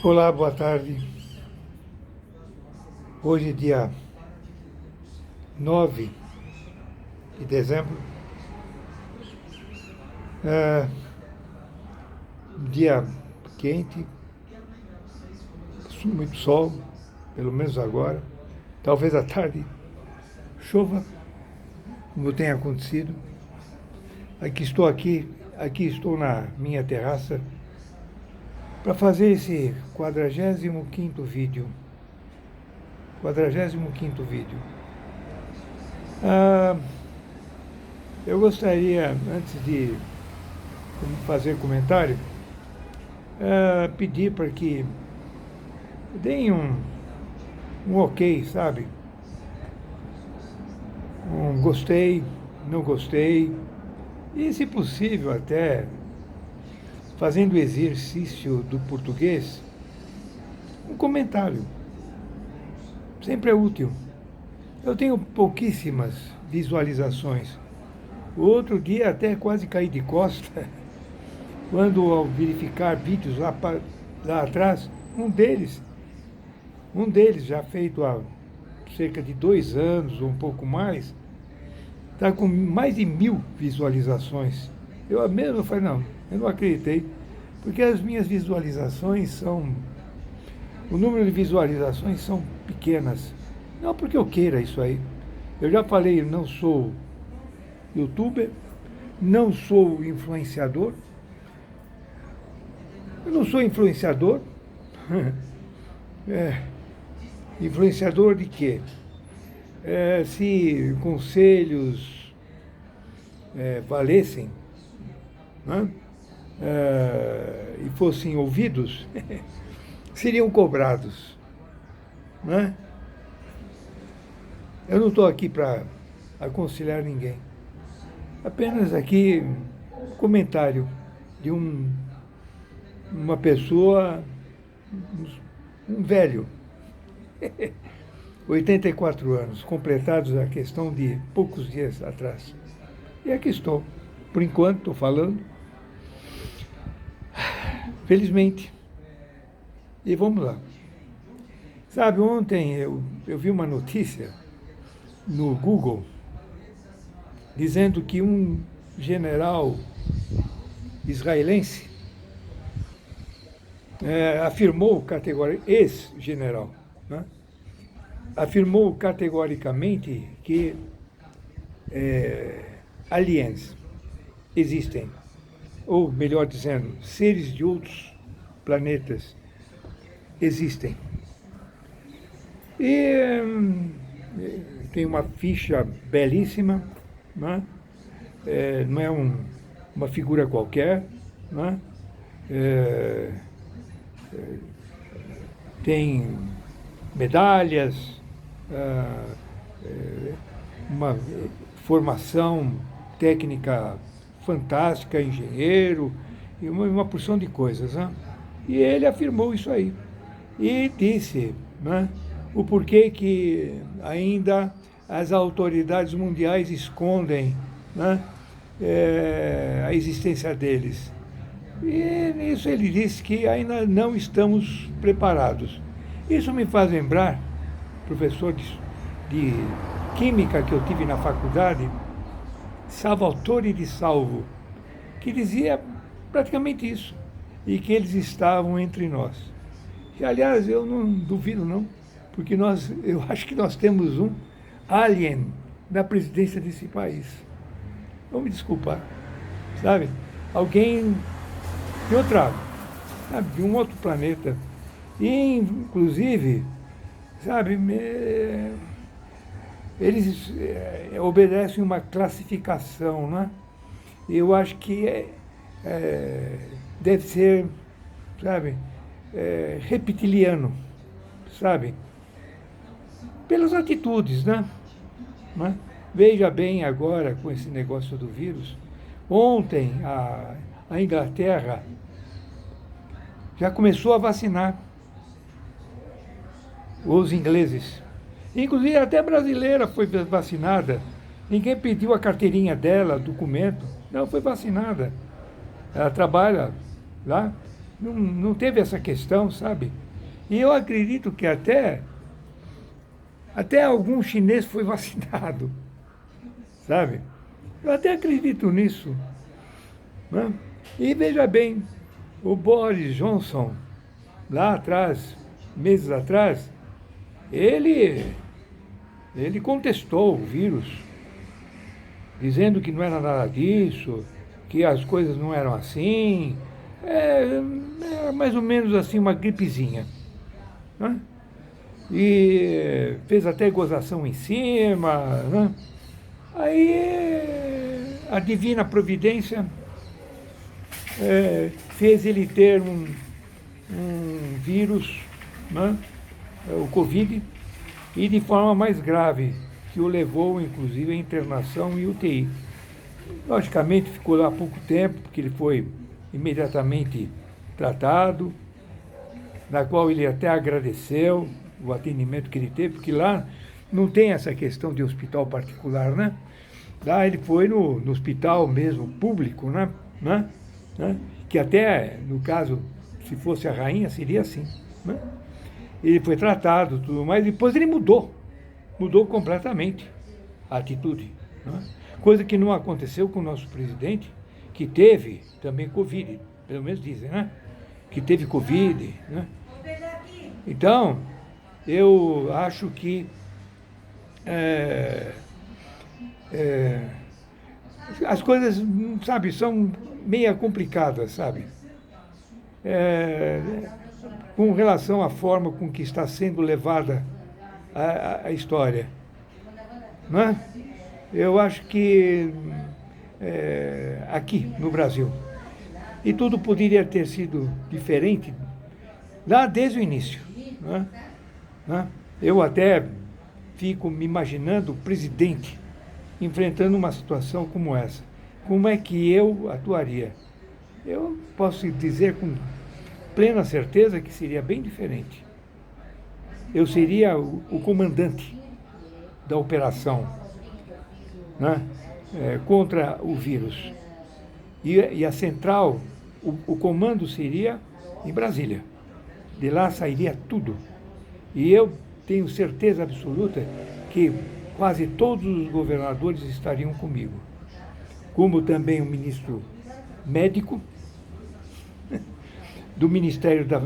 Olá, boa tarde. Hoje, dia 9 de dezembro, é um dia quente, muito sol, pelo menos agora. Talvez à tarde chova, como tem acontecido. Aqui estou na minha terraça para fazer esse 45º vídeo. 45º vídeo. Eu gostaria, antes de fazer comentário, pedir para que deem um ok, sabe? Um gostei, não gostei, e, se possível, até fazendo exercício do português, um comentário. Sempre é útil. Eu tenho pouquíssimas visualizações. O outro dia até quase caí de costa, quando, ao verificar vídeos lá atrás, um deles já feito há cerca de 2 anos ou um pouco mais, está com mais de 1000 visualizações. Eu mesmo falei, não, eu não acreditei, porque as minhas visualizações são... O número de visualizações são pequenas. Não porque eu queira isso aí. Eu já falei, não sou youtuber, não sou influenciador. Eu não sou influenciador. Influenciador de quê? Se conselhos valessem, né? E fossem ouvidos, seriam cobrados, né? Eu não estou aqui para aconselhar ninguém. Apenas aqui um comentário de uma pessoa, um velho, 84 anos, completados a questão de poucos dias atrás. E aqui estou. Por enquanto, estou falando. Felizmente. E vamos lá. Sabe, ontem eu vi uma notícia no Google dizendo que um general israelense afirmou categoricamente, ex-general, né, afirmou categoricamente que aliens existem, ou melhor dizendo, seres de outros planetas existem. E tem uma ficha belíssima, né? Não é uma figura qualquer, né? Tem medalhas, uma formação técnica fantástica, engenheiro, e uma porção de coisas, né? E ele afirmou isso aí. E disse, né, o porquê que ainda as autoridades mundiais escondem, né, a existência deles. E nisso ele disse que ainda não estamos preparados. Isso me faz lembrar, professor de química que eu tive na faculdade, Salvatore de Salvo, que dizia praticamente isso, e que eles estavam entre nós. E, aliás, eu não duvido não, porque eu acho que nós temos um alien na presidência desse país. Vão me desculpar, sabe? Alguém de outra, sabe, de um outro planeta. E, inclusive, sabe, eles obedecem uma classificação, né? Eu acho que deve ser, sabe, reptiliano, sabe? Pelas atitudes, né? Veja bem agora com esse negócio do vírus. Ontem a Inglaterra já começou a vacinar os ingleses. Inclusive até a brasileira foi vacinada. Ninguém pediu a carteirinha dela, documento. Não, foi vacinada. Ela trabalha lá não teve essa questão, sabe? E eu acredito que até algum chinês foi vacinado, sabe? Eu até acredito nisso, né? E veja bem, o Boris Johnson, lá atrás, meses atrás, ele contestou o vírus, dizendo que não era nada disso, que as coisas não eram assim, era mais ou menos assim uma gripezinha, né? E fez até gozação em cima, né? Aí a divina providência fez ele ter um vírus, né? O Covid, e de forma mais grave, que o levou, inclusive, à internação e UTI. Logicamente, ficou lá há pouco tempo, porque ele foi imediatamente tratado, na qual ele até agradeceu o atendimento que ele teve, porque lá não tem essa questão de hospital particular, né? Lá ele foi no hospital mesmo, público, né? Que até, no caso, se fosse a rainha, seria assim, né? Ele foi tratado, tudo mais, depois ele mudou completamente a atitude, né? Coisa que não aconteceu com o nosso presidente, que teve também Covid, pelo menos dizem, né? Que teve Covid, né? Então, eu acho que as coisas, sabe, são meio complicadas, sabe? Com relação à forma com que está sendo levada a história, né? Eu acho que aqui no Brasil, e tudo poderia ter sido diferente lá desde o início, né? Eu até fico me imaginando o presidente enfrentando uma situação como essa. Como é que eu atuaria? Eu posso dizer com plena certeza que seria bem diferente. Eu seria o comandante da operação, né? Contra o vírus. E a central, o comando seria em Brasília. De lá sairia tudo. E eu tenho certeza absoluta que quase todos os governadores estariam comigo. Como também o ministro médico do Ministério da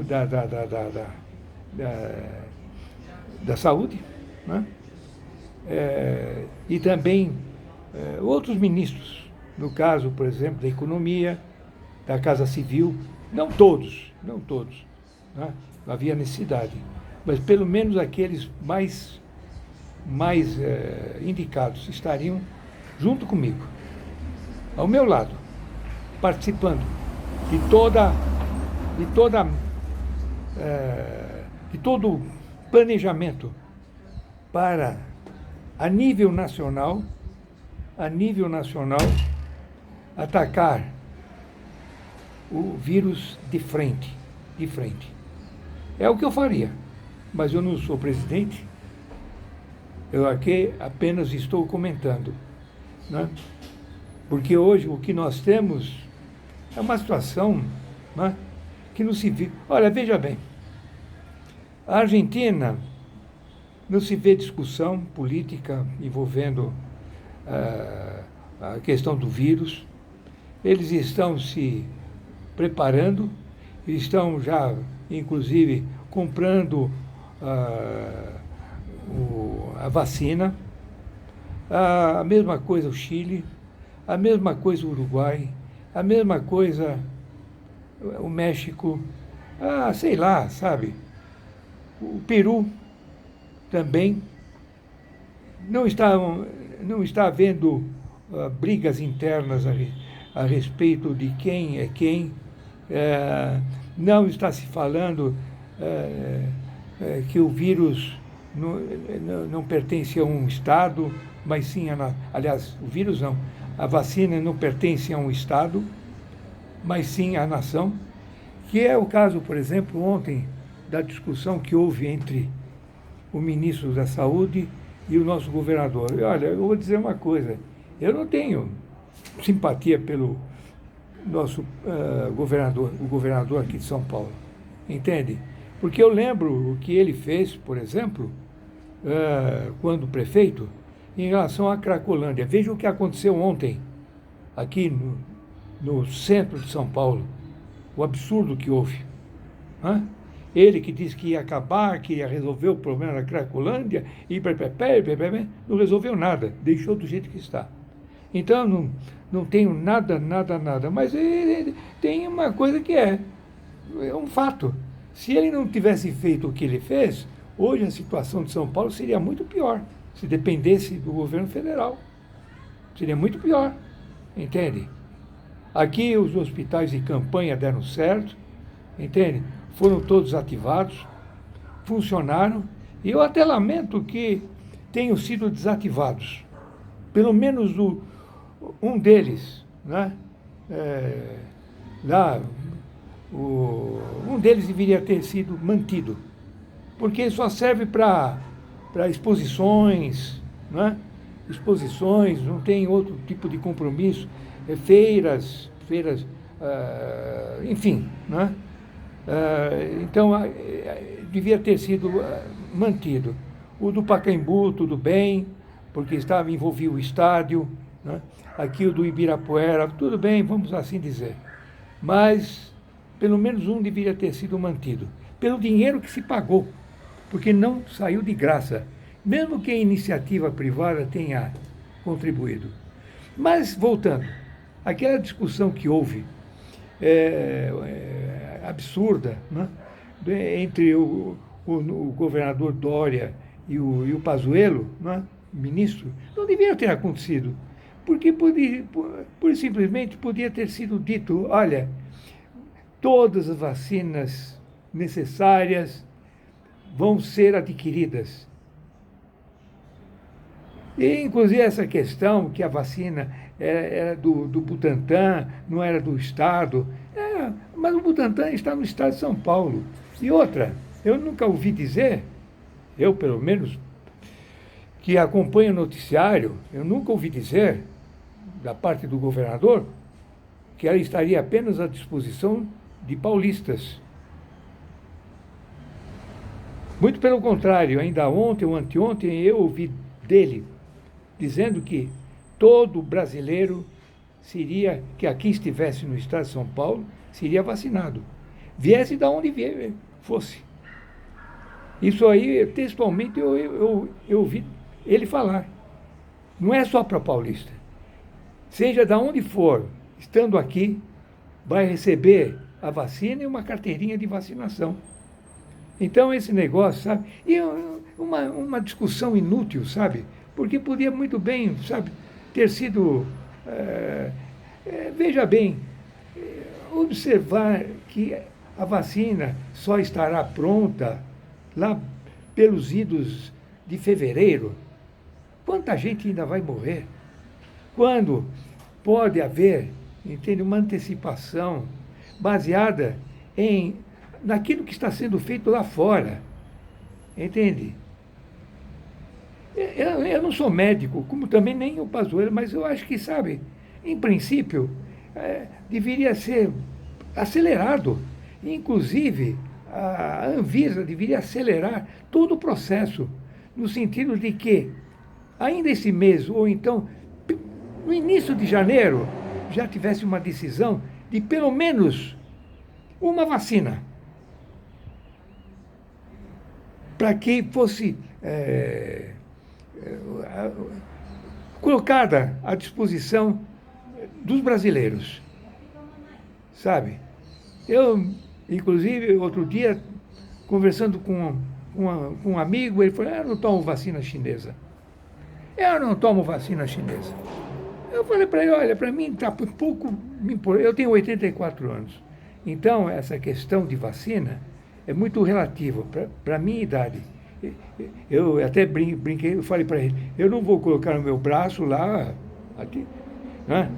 Saúde, né? E também outros ministros, no caso, por exemplo, da Economia, da Casa Civil, não todos, né? Não havia necessidade, mas pelo menos aqueles mais indicados estariam junto comigo, ao meu lado, participando de todo planejamento para, a nível nacional, atacar o vírus de frente. É o que eu faria, mas eu não sou presidente, eu aqui apenas estou comentando, né? Porque hoje o que nós temos é uma situação, né, que não se vê. Olha, veja bem, a Argentina não se vê discussão política envolvendo a questão do vírus. Eles estão se preparando, estão já, inclusive, comprando a vacina. A mesma coisa o Chile, a mesma coisa o Uruguai, a mesma coisa o México, sei lá, sabe? O Peru também. Não está havendo brigas internas a respeito de quem é quem. Não está se falando que o vírus não pertence a um Estado, mas sim aliás, o vírus não, a vacina não pertence a um Estado, mas sim à nação, que é o caso, por exemplo, ontem, da discussão que houve entre o ministro da Saúde e o nosso governador. E, olha, eu vou dizer uma coisa, eu não tenho simpatia pelo nosso governador, o governador aqui de São Paulo. Entende? Porque eu lembro o que ele fez, por exemplo, quando prefeito, em relação à Cracolândia. Veja o que aconteceu ontem, aqui no centro de São Paulo. O absurdo que houve. Hã? Ele que disse que ia acabar, que ia resolver o problema da Cracolândia, e não resolveu nada, deixou do jeito que está. Então, não tenho nada. Mas tem uma coisa que é um fato. Se ele não tivesse feito o que ele fez, hoje a situação de São Paulo seria muito pior, se dependesse do governo federal. Seria muito pior, entende? Aqui os hospitais de campanha deram certo, entende? Foram todos ativados, funcionaram, e eu até lamento que tenham sido desativados. Pelo menos um deles, né? Um deles deveria ter sido mantido, porque só serve para exposições, né? Exposições, não tem outro tipo de compromisso, feiras, enfim, né? Então, devia ter sido mantido. O do Pacaembu, tudo bem, porque envolvia o estádio, né? Aqui o do Ibirapuera, tudo bem, vamos assim dizer. Mas, pelo menos um deveria ter sido mantido, pelo dinheiro que se pagou, porque não saiu de graça, mesmo que a iniciativa privada tenha contribuído. Mas, voltando, aquela discussão que houve, absurda, né? Entre o governador Dória e o Pazuello, né? O ministro, não deveria ter acontecido, porque por simplesmente podia ter sido dito, olha, todas as vacinas necessárias vão ser adquiridas. E, inclusive, essa questão que a vacina era do Butantan, não era do Estado, mas o Butantan está no Estado de São Paulo. E outra, eu nunca ouvi dizer, eu pelo menos, que acompanho o noticiário, eu nunca ouvi dizer, da parte do governador, que ela estaria apenas à disposição de paulistas. Muito pelo contrário, ainda ontem ou anteontem eu ouvi dele dizendo que todo brasileiro que aqui estivesse no estado de São Paulo, seria vacinado. Viesse de onde fosse. Isso aí, textualmente, eu ouvi ele falar. Não é só para paulista. Seja de onde for, estando aqui, vai receber a vacina e uma carteirinha de vacinação. Então, esse negócio, sabe? E uma discussão inútil, sabe? Porque podia muito bem, sabe, ter sido... veja bem, observar que a vacina só estará pronta lá pelos idos de fevereiro. Quanta gente ainda vai morrer? Quando pode haver, entende, uma antecipação baseada naquilo que está sendo feito lá fora, entende? Eu não sou médico, como também nem o Pazuello, mas eu acho que, sabe, em princípio, deveria ser acelerado. Inclusive, a Anvisa deveria acelerar todo o processo, no sentido de que, ainda esse mês, ou então, no início de janeiro, já tivesse uma decisão de pelo menos uma vacina, para que fosse colocada à disposição dos brasileiros, sabe? Eu, inclusive, outro dia, conversando com um amigo, ele falou, eu não tomo vacina chinesa. Eu não tomo vacina chinesa. Eu falei para ele, olha, para mim está pouco... Eu tenho 84 anos. Então, essa questão de vacina é muito relativa para a minha idade. Eu até brinquei, eu falei para ele, eu não vou colocar no meu braço lá, aqui, né?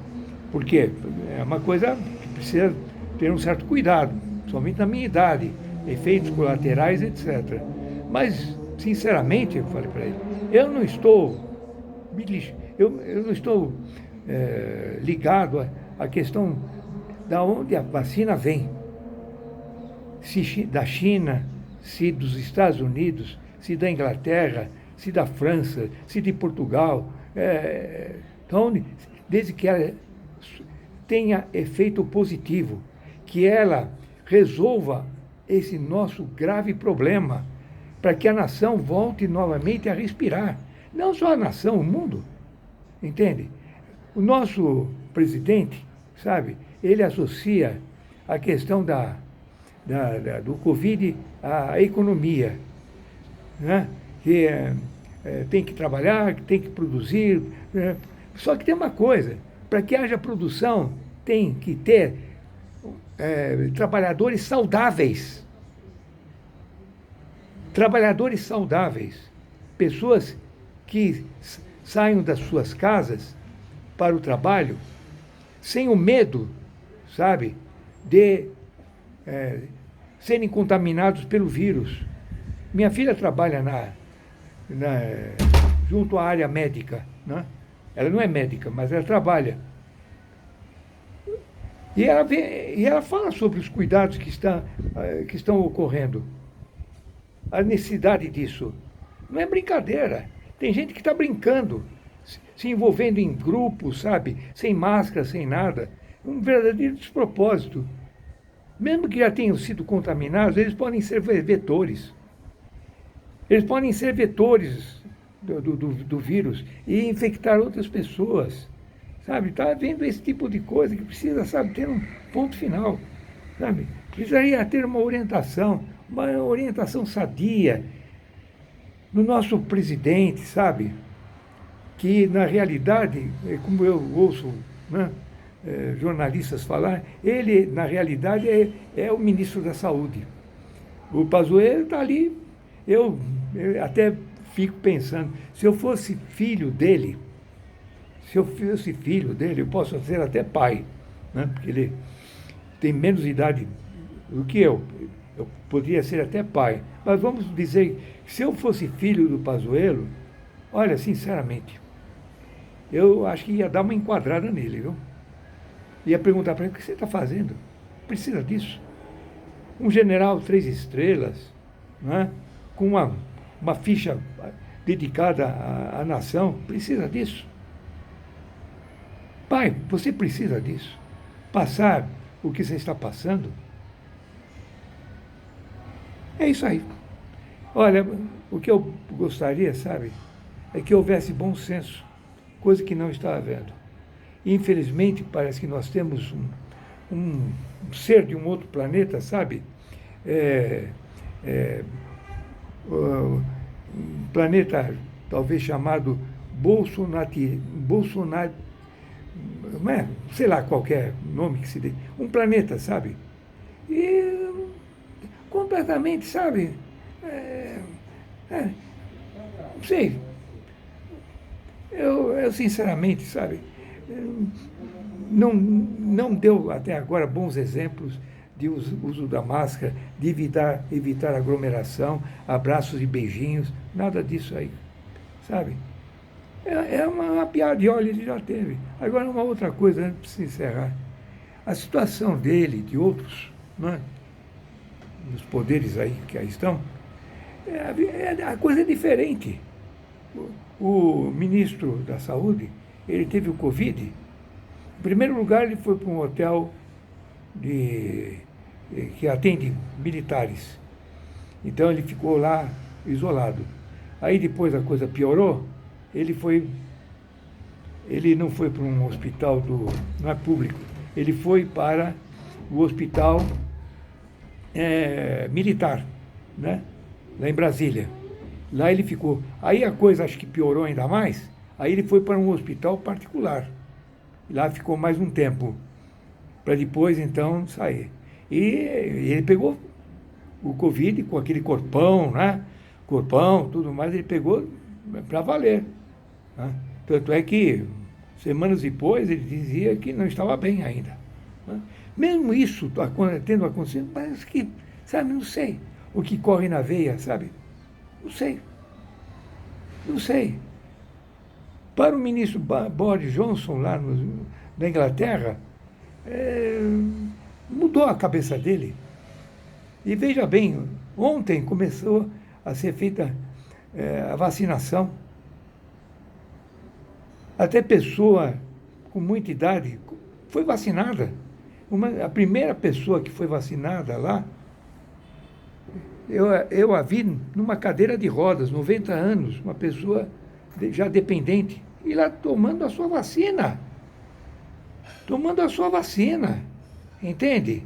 Porque é uma coisa que precisa ter um certo cuidado, somente na minha idade, efeitos colaterais, etc. Mas, sinceramente, eu falei para ele, eu não estou ligado à questão da onde a vacina vem. Se da China, se dos Estados Unidos, se da Inglaterra, se da França, se de Portugal. Então, desde que ela tenha efeito positivo, que ela resolva esse nosso grave problema, para que a nação volte novamente a respirar. Não só a nação, o mundo. Entende? O nosso presidente, sabe, ele associa a questão do Covid à economia, né? Que tem que trabalhar, que tem que produzir. Só que tem uma coisa, para que haja produção, tem que ter trabalhadores saudáveis. Trabalhadores saudáveis. Pessoas que saiam das suas casas para o trabalho sem o medo, sabe, de serem contaminados pelo vírus. Minha filha trabalha junto à área médica, né? Ela não é médica, mas ela trabalha. E ela fala sobre os cuidados que estão ocorrendo. A necessidade disso. Não é brincadeira. Tem gente que está brincando, se envolvendo em grupos, sabe? Sem máscara, sem nada. Um verdadeiro despropósito. Mesmo que já tenham sido contaminados, eles podem ser vetores. Eles podem ser vetores do vírus e infectar outras pessoas. Sabe? Está havendo esse tipo de coisa que precisa, sabe, ter um ponto final. Sabe? Precisaria ter uma orientação sadia no nosso presidente, sabe? Que, na realidade, como eu ouço, né, jornalistas falar, ele, na realidade, é o ministro da Saúde. O Pazuello está ali. Eu até fico pensando, se eu fosse filho dele, eu posso ser até pai, né? Porque ele tem menos idade do que eu poderia ser até pai. Mas vamos dizer, se eu fosse filho do Pazuello, olha, sinceramente, eu acho que ia dar uma enquadrada nele, viu? Ia perguntar para ele, o que você está fazendo? Precisa disso? Um general 3 estrelas, né? Com uma ficha dedicada à nação, precisa disso? Pai, você precisa disso? Passar o que você está passando? É isso aí. Olha, o que eu gostaria, sabe, é que houvesse bom senso, coisa que não está havendo. Infelizmente, parece que nós temos um ser de um outro planeta, sabe? Um planeta talvez chamado Bolsonaro, sei lá qualquer nome que se dê, um planeta, sabe? E completamente, sabe? Não sei. Eu sinceramente, sabe? Não deu até agora bons exemplos de uso da máscara, de evitar aglomeração, abraços e beijinhos, nada disso aí, sabe? É uma piada de olho, ele já teve. Agora, uma outra coisa, antes de encerrar. A situação dele, de outros, né, dos poderes aí que aí estão, a coisa é diferente. O ministro da Saúde, ele teve o Covid. Em primeiro lugar, ele foi para um hotel que atende militares. Então, ele ficou lá isolado. Aí, depois, a coisa piorou. Ele não foi para um hospital não é público, ele foi para o hospital militar, né? Lá em Brasília. Lá ele ficou. Aí a coisa acho que piorou ainda mais, aí ele foi para um hospital particular. Lá ficou mais um tempo, para depois então sair. E ele pegou o Covid com aquele corpão, né? Corpão, tudo mais, ele pegou para valer. Né? Tanto é que, semanas depois, ele dizia que não estava bem ainda. Né? Mesmo isso tendo acontecido, parece que, sabe, não sei o que corre na veia, sabe? Não sei. Não sei. Para o ministro Boris Johnson, lá na Inglaterra, é, mudou a cabeça dele. E veja bem, ontem começou a ser feita a vacinação. Até pessoa com muita idade foi vacinada. A primeira pessoa que foi vacinada lá, eu a vi numa cadeira de rodas, 90 anos, uma pessoa já dependente, e lá tomando a sua vacina. Tomando a sua vacina. Entende?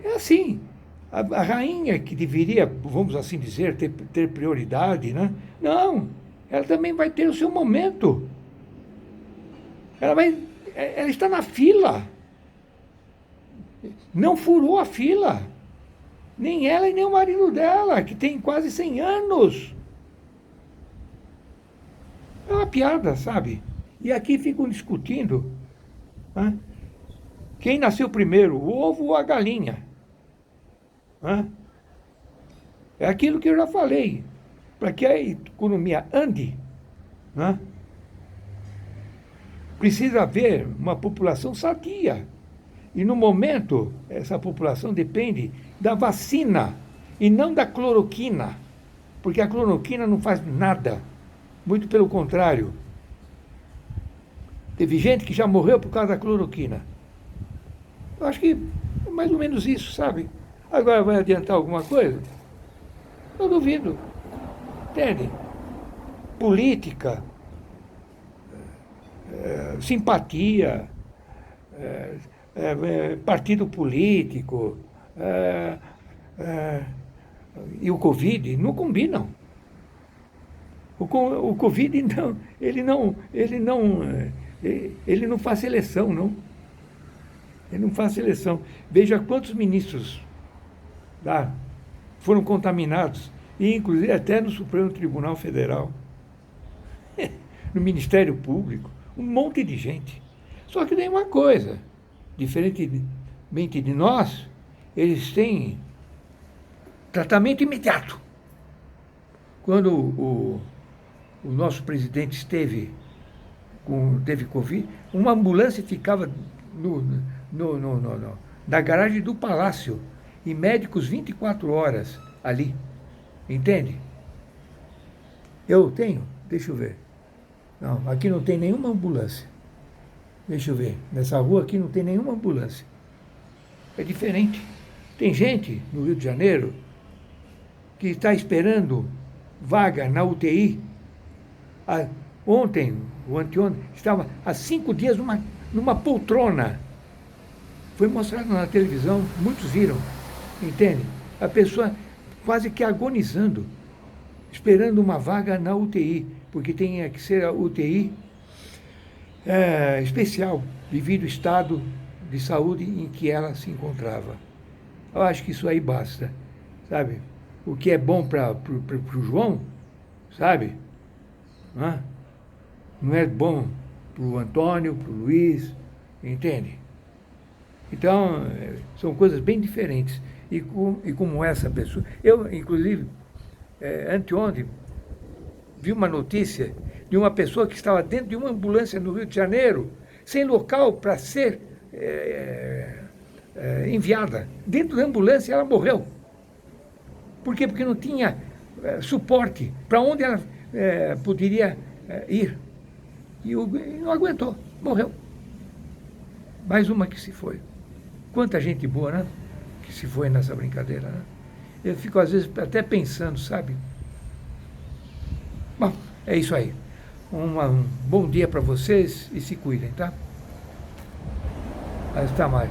É assim. A rainha que deveria, vamos assim dizer, ter prioridade, né? Não, ela também vai ter o seu momento. Ela está na fila. Não furou a fila. Nem ela e nem o marido dela, que tem quase 100 anos. É uma piada, sabe? E aqui ficam discutindo, né? Quem nasceu primeiro, o ovo ou a galinha? Né? É aquilo que eu já falei. Para que a economia ande, né? Precisa haver uma população sadia. E no momento, essa população depende da vacina e não da cloroquina, porque a cloroquina não faz nada, muito pelo contrário. Teve gente que já morreu por causa da cloroquina. Eu acho que é mais ou menos isso, sabe? Agora vai adiantar alguma coisa? Eu duvido. Entende? Política, simpatia, partido político e o Covid não combinam. O Covid não, ele não faz seleção, não. Ele não faz seleção. Veja quantos ministros lá foram contaminados, e inclusive até no Supremo Tribunal Federal, no Ministério Público, um monte de gente. Só que tem uma coisa, diferentemente de nós, eles têm tratamento imediato. Quando o nosso presidente teve Covid, uma ambulância ficava na garagem do palácio, e médicos 24 horas ali. Entende? Eu tenho, deixa eu ver. Não, aqui não tem nenhuma ambulância. Deixa eu ver. Nessa rua aqui não tem nenhuma ambulância. É diferente. Tem gente no Rio de Janeiro que está esperando vaga na UTI. Ontem, ou anteontem, estava há 5 dias numa poltrona. Foi mostrado na televisão, muitos viram. Entende? A pessoa quase que agonizando, esperando uma vaga na UTI, porque tem que ser a UTI especial, devido ao estado de saúde em que ela se encontrava. Eu acho que isso aí basta, sabe? O que é bom para o João, sabe? Não é bom para o Antônio, para o Luiz, entende? Então, são coisas bem diferentes. E como essa pessoa... Eu, inclusive, anteontem, vi uma notícia de uma pessoa que estava dentro de uma ambulância no Rio de Janeiro, sem local para ser enviada. Dentro da ambulância ela morreu. Por quê? Porque não tinha suporte para onde ela poderia ir. E não aguentou, morreu. Mais uma que se foi. Quanta gente boa, né? Que se foi nessa brincadeira, né? Eu fico às vezes até pensando, sabe? Bom, é isso aí. Um bom dia para vocês e se cuidem, tá? Até mais.